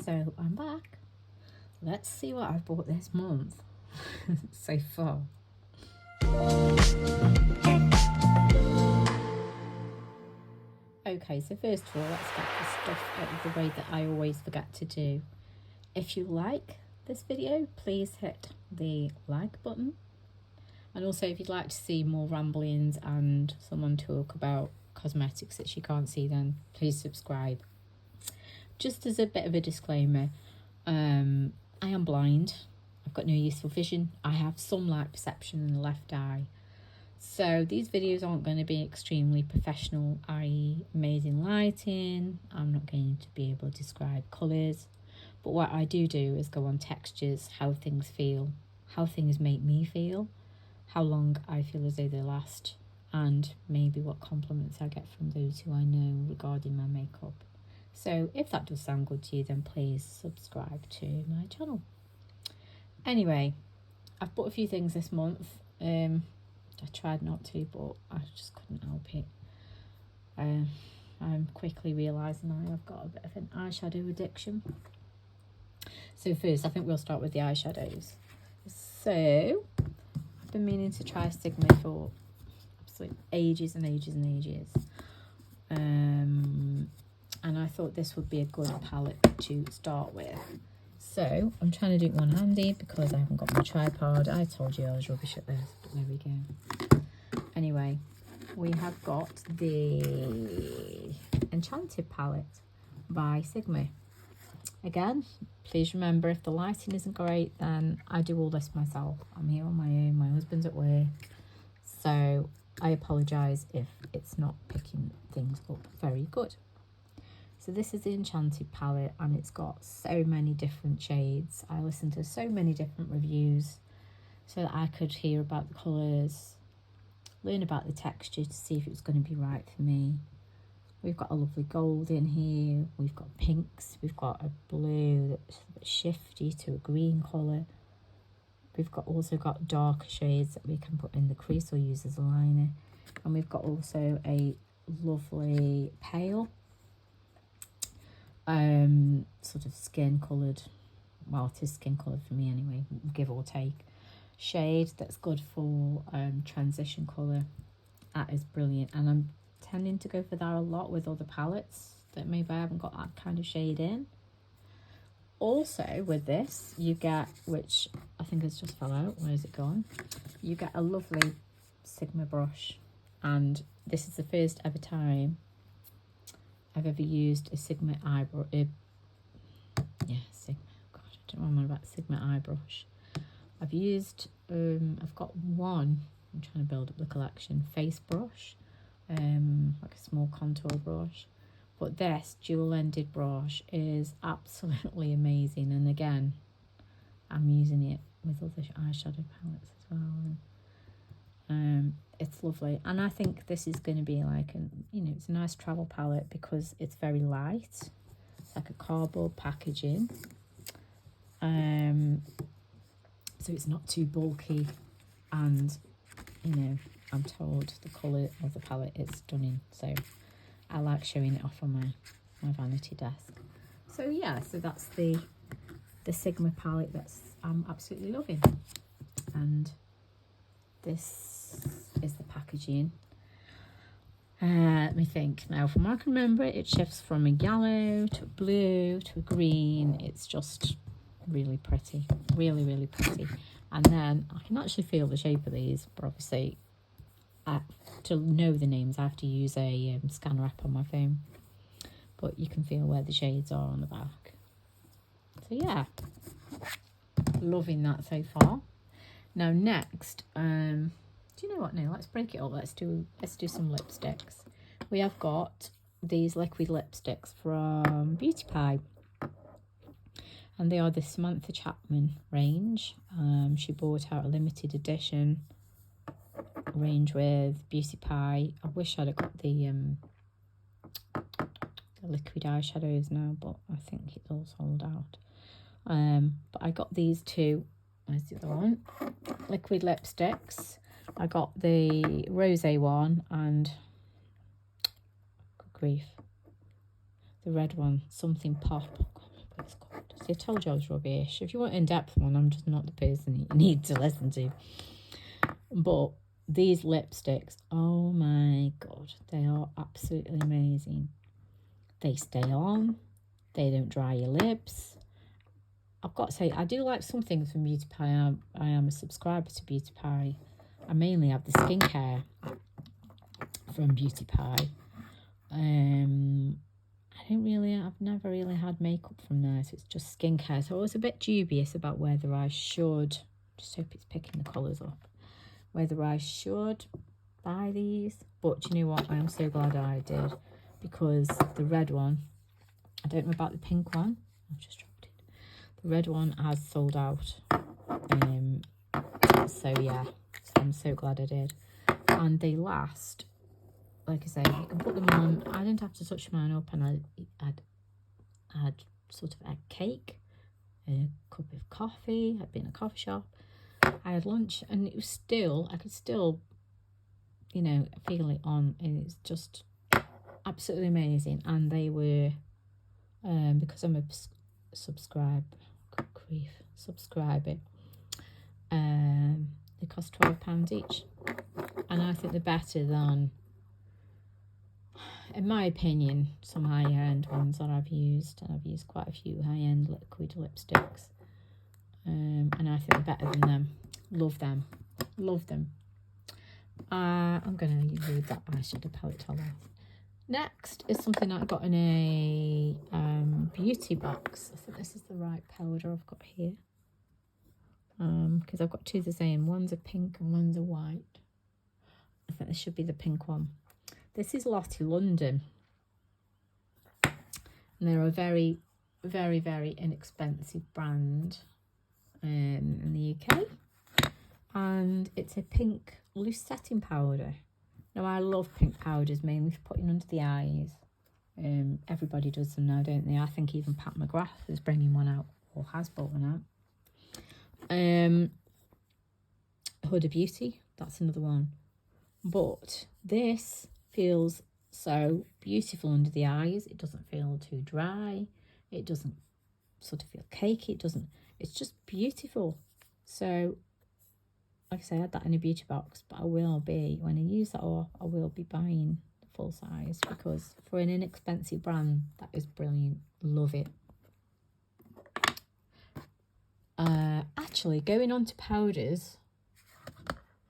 So I'm back. Let's see what I've bought this month so far. Okay, so first of all, let's get the stuff out of the way that I always forget to do. If you like this video, please hit the like button. And also, if you'd like to see more ramblings and someone talk about cosmetics that you can't see, then please subscribe. Just as a bit of a disclaimer, I am blind. I've got no useful vision. I have some light perception in the left eye. So these videos aren't going to be extremely professional, i.e. amazing lighting. I'm not going to be able to describe colours. But what I do is go on textures, how things feel, how things make me feel, how long I feel as though they last, and maybe what compliments I get from those who I know regarding my makeup. So if that does sound good to you, then please subscribe to my channel. Anyway, I've bought a few things this month. I tried not to, but I just couldn't help it. I'm quickly realising I've got a bit of an eyeshadow addiction. So first, I think we'll start with the eyeshadows. So I've been meaning to try Sigma for absolutely ages and ages and ages. And I thought this would be a good palette to start with. So I'm trying to do it one-handed because I haven't got my tripod. I told you I was rubbish at this, but there we go. Anyway, we have got the Enchanted palette by Sigma. Again, please remember, if the lighting isn't great, then I do all this myself. I'm here on my own. My husband's at work. So I apologise if it's not picking things up very good. So this is the Enchanted palette, and it's got so many different shades. I listened to so many different reviews so that I could hear about the colours, learn about the texture to see if it was going to be right for me. We've got a lovely gold in here. We've got pinks. We've got a blue that's a bit shifty to a green colour. We've also got darker shades that we can put in the crease or use as a liner. And we've got also a lovely pale, sort of skin coloured, well, it is skin coloured for me anyway, give or take, shade that's good for transition colour. That is brilliant, and I'm tending to go for that a lot with other palettes that maybe I haven't got that kind of shade in. Also with this you get, which I think has just fell out, where's it gone, you get a lovely Sigma brush, and this is the first ever time I've ever used a Sigma eyebrow, Sigma, God, I don't remember about Sigma eye brush. I've used, I've got one, I'm trying to build up the collection, face brush, like a small contour brush. But this dual-ended brush is absolutely amazing. And again, I'm using it with other eyeshadow palettes as well. And it's lovely. And I think this is going to be like, it's a nice travel palette because it's very light. It's like a cardboard packaging. So it's not too bulky. And, I'm told the colour of the palette is stunning. So I like showing it off on my vanity desk. So yeah, so that's the Sigma palette I'm absolutely loving. And this is the packaging. Let me think. Now, from what I can remember, it shifts from a yellow to a blue to a green. It's just really pretty. Really, really pretty. And then I can actually feel the shape of these, but obviously to know the names I have to use a scanner app on my phone. But you can feel where the shades are on the back. So yeah, loving that so far. Now next, do you know what? Now let's break it up. Let's do some lipsticks. We have got these liquid lipsticks from Beauty Pie, and they are the Samantha Chapman range. She brought out a limited edition range with Beauty Pie. I wish I'd have got the liquid eyeshadows now, but I think it's all sold out. But I got these two. Where's the other one? Liquid lipsticks. I got the rosé one and, good grief, the red one, something pop. I can't remember what it's called. See, I told you I was rubbish. If you want an in-depth one, I'm just not the person you need to listen to. But these lipsticks, oh my God, they are absolutely amazing. They stay on. They don't dry your lips. I've got to say, I do like some things from Beauty Pie. I am a subscriber to Beauty Pie. I mainly have the skincare from Beauty Pie. I've never really had makeup from there, so it's just skincare. So I was a bit dubious about whether I should, just hope it's picking the colours up, whether I should buy these. But you know what, I am so glad I did, because the red one, I don't know about the pink one, I've just dropped it. The red one has sold out. So yeah, so I'm so glad I did. And they last, like I say, you can put them on. I didn't have to touch mine up, and I had sort of a cake, a cup of coffee. I'd been in a coffee shop. I had lunch, and it was still, I could still, you know, feel it on, and it's just absolutely amazing. And they were, because I'm a subscriber, they cost £12 each, and I think they're better than, in my opinion, some high-end ones that I've used. And I've used quite a few high-end liquid lipsticks, and I think they're better than them. Love them. I'm going to read that eyeshadow palette towel off. Next is something that I got in a beauty box. I think this is the right powder I've got here, because I've got two the same. One's a pink and one's a white. I think this should be the pink one. This is Lottie London, and they're a very, very, very inexpensive brand in the UK, and it's a pink loose setting powder. Now, I love pink powders, mainly for putting under the eyes. Everybody does them now, don't they? I think even Pat McGrath is bringing one out, or has brought one out. Huda Beauty, that's another one. But this feels so beautiful under the eyes. It doesn't feel too dry. It doesn't sort of feel cakey. It's just beautiful. So, like I say, I had that in a beauty box, but I will be, when I use that off, I will be buying the full size, because for an inexpensive brand, that is brilliant. Love it. Actually, going on to powders,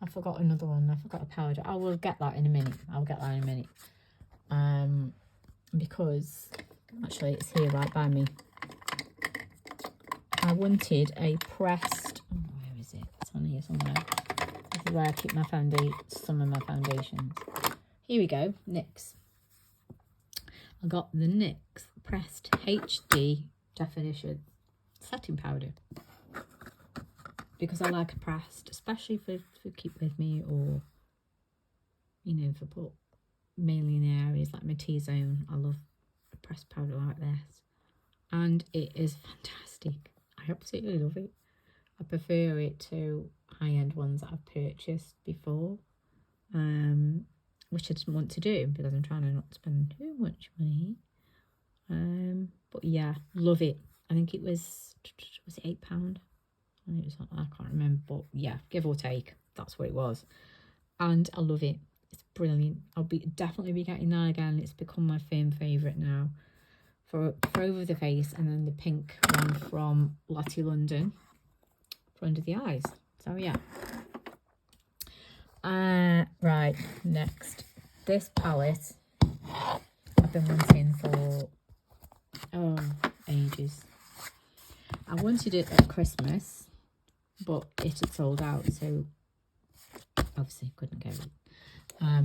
I forgot another one. I forgot a powder. I will get that in a minute. Because actually it's here right by me. I wanted a pressed, oh, where is it? It's on here somewhere. This is where I keep my some of my foundations. Here we go, NYX. I got the NYX Pressed HD Definition Setting Powder, because I like a pressed, especially for Keep With Me, or, you know, for put mainly in the areas like my T-zone. I love a pressed powder like this, and it is fantastic. I absolutely love it. I prefer it to high-end ones that I've purchased before, which I didn't want to do because I'm trying to not spend too much money. But yeah, love it. I think it was it £8? I can't remember, but yeah, give or take, that's what it was. And I love it. It's brilliant. I'll definitely be getting that again. It's become my favourite now for over the face, and then the pink one from Lottie London for under the eyes. So yeah. Right, next, this palette I've been wanting for ages. I wanted it at Christmas, but it had sold out, so obviously couldn't get it.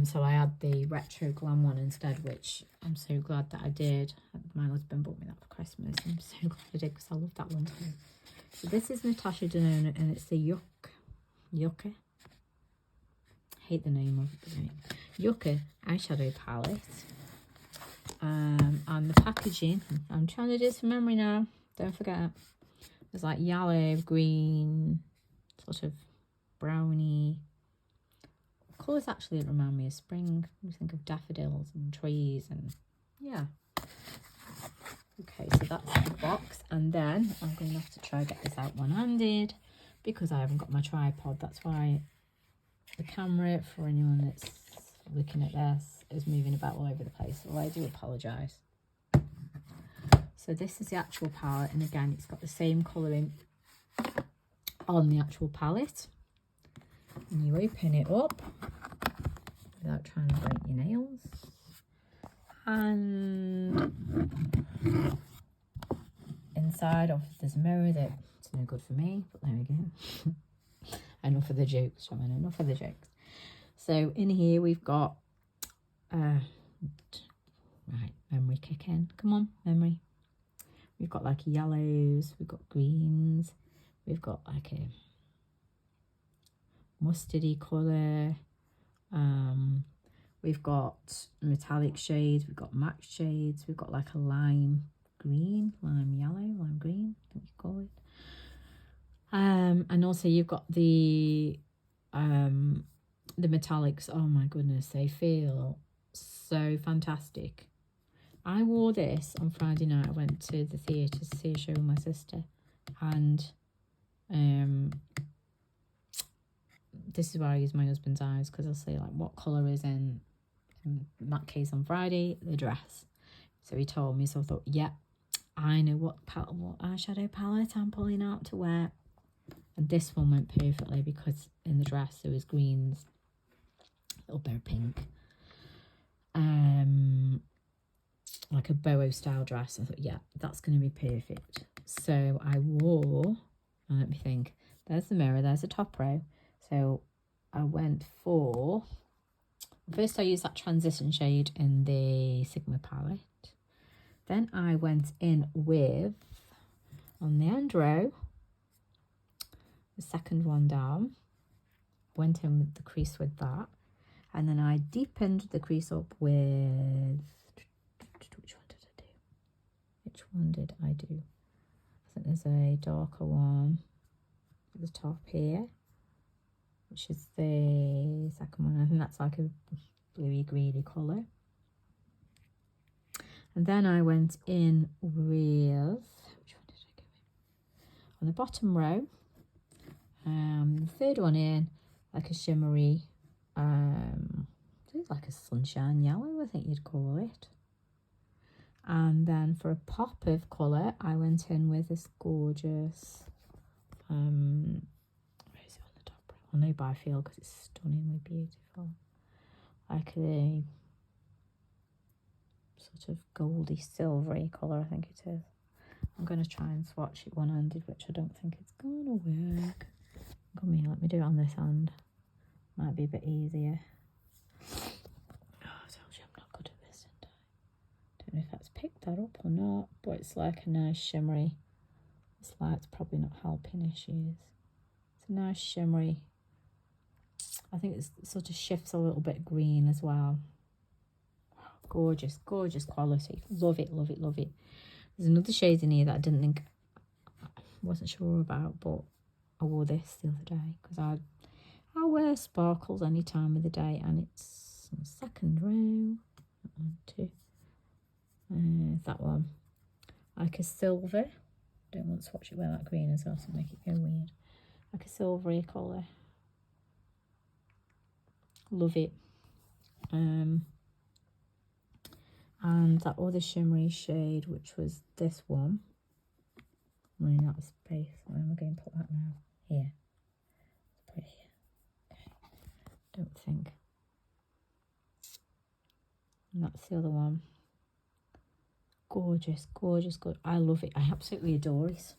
So I had the retro glam one instead, which I'm so glad that I did. My husband bought me that for Christmas. I'm so glad I did, because I love that one too. So this is Natasha Denona, and it's the Yucca. Hate the name of it. Yucca eyeshadow palette. And the packaging, I'm trying to do this from memory now, don't forget. There's like yellow, green, sort of browny colours. Actually, it remind me of spring. You think of daffodils and trees, and yeah. Okay, so that's the box, and then I'm going to have to try get this out one-handed because I haven't got my tripod. That's why the camera, for anyone that's looking at this, is moving about all over the place. So I do apologise. So this is the actual palette, and again, it's got the same colouring on the actual palette. And you open it up without trying to break your nails. And inside of there's a mirror that it's no good for me, but there we go. Enough of the jokes, Shaman, enough of the jokes. So in here we've got right, memory kick in. Come on, memory. We've got like yellows, we've got greens, we've got like a mustardy colour, we've got metallic shades, we've got matte shades, we've got like a lime green, lime yellow, lime green, I think you call it. And also you've got the metallics. Oh my goodness, they feel so fantastic. I wore this on Friday night. I went to the theatre to see a show with my sister, and this is where I use my husband's eyes, because I'll say like what colour is in that case on Friday, the dress. So he told me, so I thought, yeah, I know what eyeshadow palette I'm pulling out to wear. And this one went perfectly because in the dress there was greens, a little bit of pink, like a boho style dress. I thought, yeah, that's going to be perfect. So I wore, let me think, there's the mirror, there's the top row. So I went for, first I used that transition shade in the Sigma palette. Then I went in with, on the end row, the second one down, went in with the crease with that, and then I deepened the crease up with, which one did I do? I think there's a darker one at the top here, which is the second one. I think that's like a bluey greeny colour. And then I went in with, which one did I go in? On the bottom row, the third one in, like a shimmery, it's like a sunshine yellow, I think you'd call it. And then for a pop of colour, I went in with this gorgeous, where is it on the top row? I know by feel because it's stunningly beautiful. Like a sort of goldy silvery colour, I think it is. I'm going to try and swatch it one-handed, which I don't think it's going to work. Come here, let me do it on this hand. Might be a bit easier. Oh, I told you I'm not good at this, didn't I? Don't know if that's picked that up or not, but it's like a nice shimmery. This light's probably not helping issues. It's a nice shimmery. I think it sort of shifts a little bit green as well. Gorgeous, gorgeous quality. Love it, love it, love it. There's another shade in here that I didn't think, wasn't sure about, but I wore this the other day because I wear sparkles any time of the day, and it's on the second row. One, two. That one. Like a silver. Don't want to swatch it with that green as well, to make it go weird. Like a silvery colour. Love it. And that other shimmery shade, which was this one. I'm running out of space. Where am I going to put that now? Here. Let's put it here. Okay. Don't think. And that's the other one. Gorgeous, gorgeous, good. I love it. I absolutely adore it.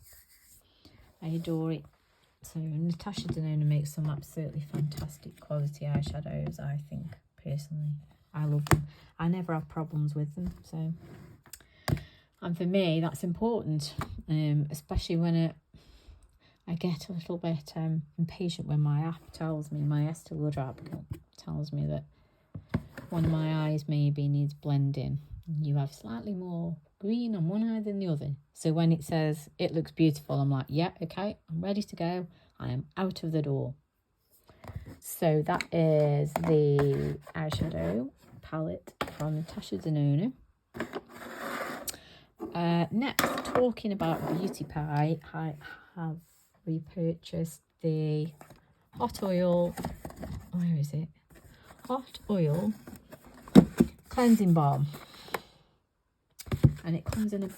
I adore it. So Natasha Denona makes some absolutely fantastic quality eyeshadows, I think, personally. I love them. I never have problems with them. So, and for me, that's important, especially when I get a little bit impatient when my app tells me, my Estee Lauder app tells me that one of my eyes maybe needs blending. You have slightly more green on one eye than the other. So when it says it looks beautiful, I'm like, yeah, okay, I'm ready to go. I am out of the door. So that is the eyeshadow palette from Natasha Denona. Next, talking about Beauty Pie, I have repurchased the hot oil, where is it? Hot oil cleansing balm. And it comes in a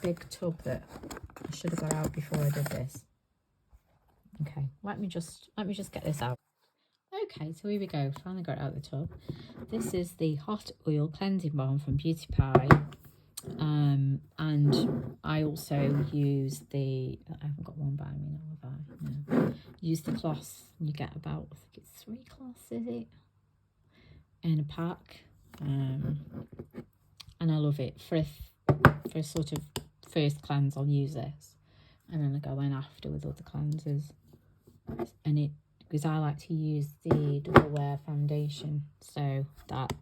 big tub that I should have got out before I did this. Okay, let me just get this out. Okay, so here we go. Finally got it out of the tub. This is the hot oil cleansing balm from Beauty Pie. And I also use the, I haven't got one by me now, have I? No. Use the cloths. You get about, I think it's 3 cloths, is it? In a pack. And I love it. For a sort of first cleanse, I'll use this. And then I go in after with other cleansers. And it, because I like to use the double wear foundation, so that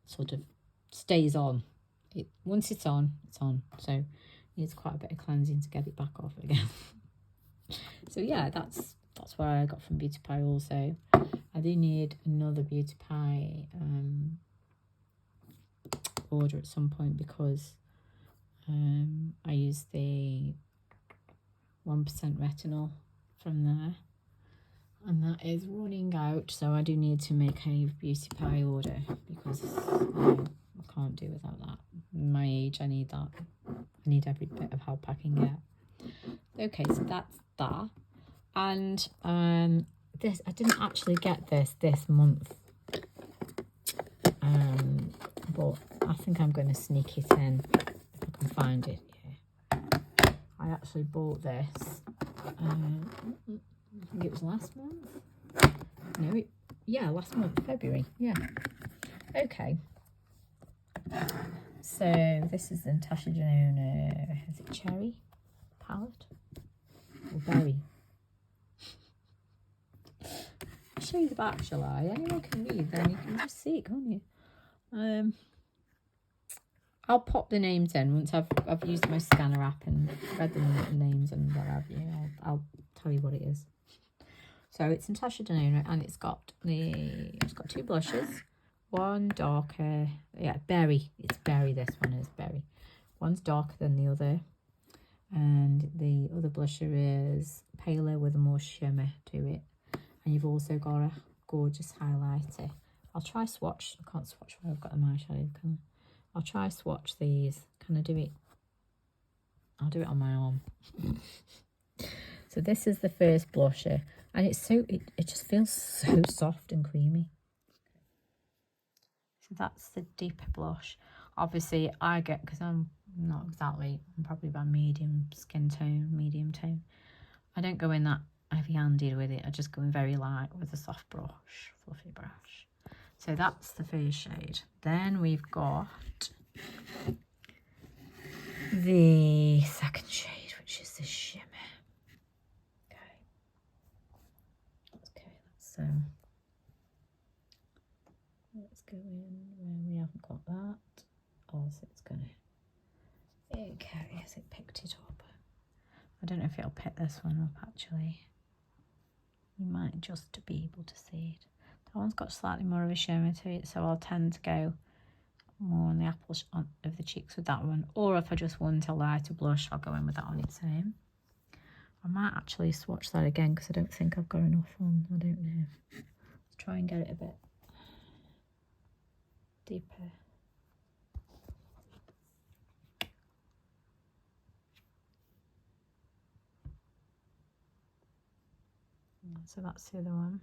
sort of stays on. Once it's on, it's on. So it needs quite a bit of cleansing to get it back off again. So yeah, that's what I got from Beauty Pie also. I do need another Beauty Pie order at some point, because I use the 1% retinol from there, and that is running out, so I do need to make a Beauty Pie order, because I can't do without that. My age, I need that. I need every bit of help I can get. Okay, so that's that. And this, I didn't actually get this month, but I think I'm going to sneak it in if I can find it. Yeah, I actually bought this. I think it was last month. No, yeah, last month, February. Yeah. Okay. So this is the Natasha Denona, is it cherry palette or berry? I'll show you the back, shall I? Anyone can read, then you can just see it, can't you? I'll pop the names in once I've used my scanner app and read the names and what have you. I'll tell you what it is. So it's Natasha Denona, and it's got 2 blushes. One darker, yeah, berry. It's berry. This one is berry. One's darker than the other, and the other blusher is paler with a more shimmer to it. And you've also got a gorgeous highlighter. I'll try swatch. I can't swatch where I've got the eyeshadow. I'll try swatch these. Can I do it? I'll do it on my arm. So this is the first blusher, and it's so it just feels so soft and creamy. So that's the deeper blush. Obviously I get, because I'm not exactly, I'm probably about medium skin tone, medium tone. I don't go in that heavy-handed with it. I just go in very light with a soft brush, fluffy brush. So that's the first shade. Then we've got the second shade, which is the shimmer. Okay, let's go in where we haven't got that. Oh, so it's gonna, okay, yes, it picked it up. I don't know if it'll pick this one up actually. You might just be able to see it. That one's got slightly more of a shimmer to it, so I'll tend to go more on the apples of the cheeks with that one. Or if I just want a lighter blush, I'll go in with that on its own. I might actually swatch that again, because I don't think I've got enough on. I don't know. Let's try and get it a bit deeper. So that's the other one.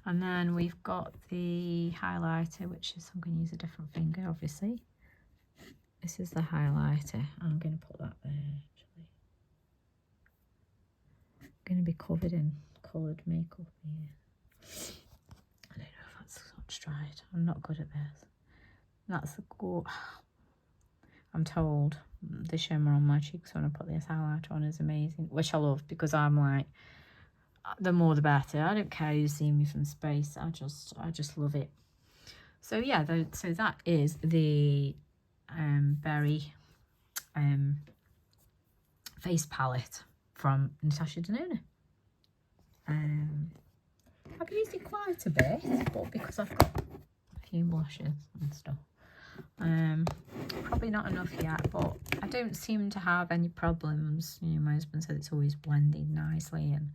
And then we've got the highlighter, which is, I'm going to use a different finger, obviously. This is the highlighter. I'm going to put that there, actually. I'm going to be covered in coloured makeup here. I don't know if that's swatched right. I'm not good at this. That's the I'm told the shimmer on my cheeks when I put this highlighter on is amazing, which I love, because I'm like, the more the better. I don't care you see me from space. I just love it. So yeah, so that is the berry face palette from Natasha Denona. I've used it quite a bit, but because I've got a few blushes and stuff, Probably not enough yet, but I don't seem to have any problems. You know, my husband said it's always blended nicely, and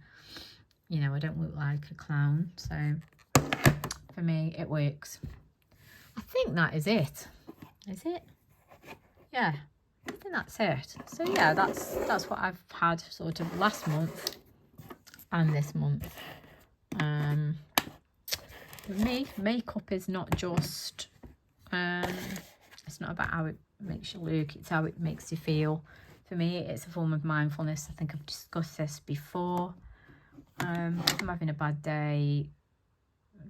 you know, I don't look like a clown, so for me it works. I think that is it. Is it? Yeah, I think that's it. So yeah, that's what I've had sort of last month and this month. For me, makeup is not just it's not about how it makes you look, it's how it makes you feel. For me, it's a form of mindfulness. I think I've discussed this before. If I'm having a bad day,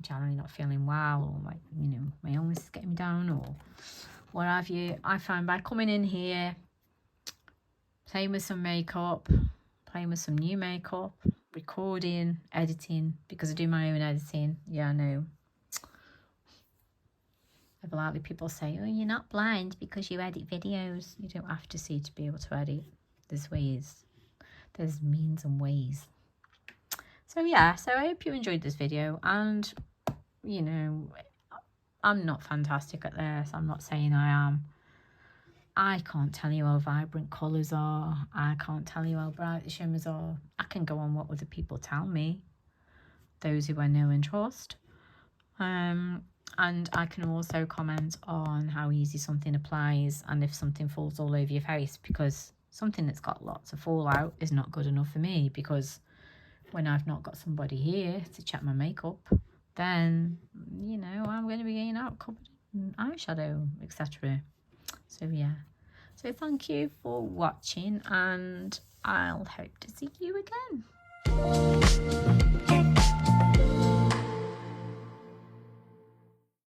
generally not feeling well, or you know, my illness is getting me down, or what have you, I find by coming in here, playing with some makeup, playing with some new makeup, recording, editing, because I do my own editing. Yeah, I know. A lot of people say, oh, you're not blind because you edit videos. You don't have to see to be able to edit. There's ways. There's means and ways. So yeah, so I hope you enjoyed this video, and you know, I'm not fantastic at this. I'm not saying I am. I can't tell you how vibrant colours are. I can't tell you how bright the shimmers are. I can go on what other people tell me, those who I know and trust. And I can also comment on how easy something applies and if something falls all over your face, because something that's got lots of fallout is not good enough for me, because when I've not got somebody here to check my makeup, then, you know, I'm going to be getting out covered in eyeshadow, etc. So yeah, so thank you for watching, and I'll hope to see you again.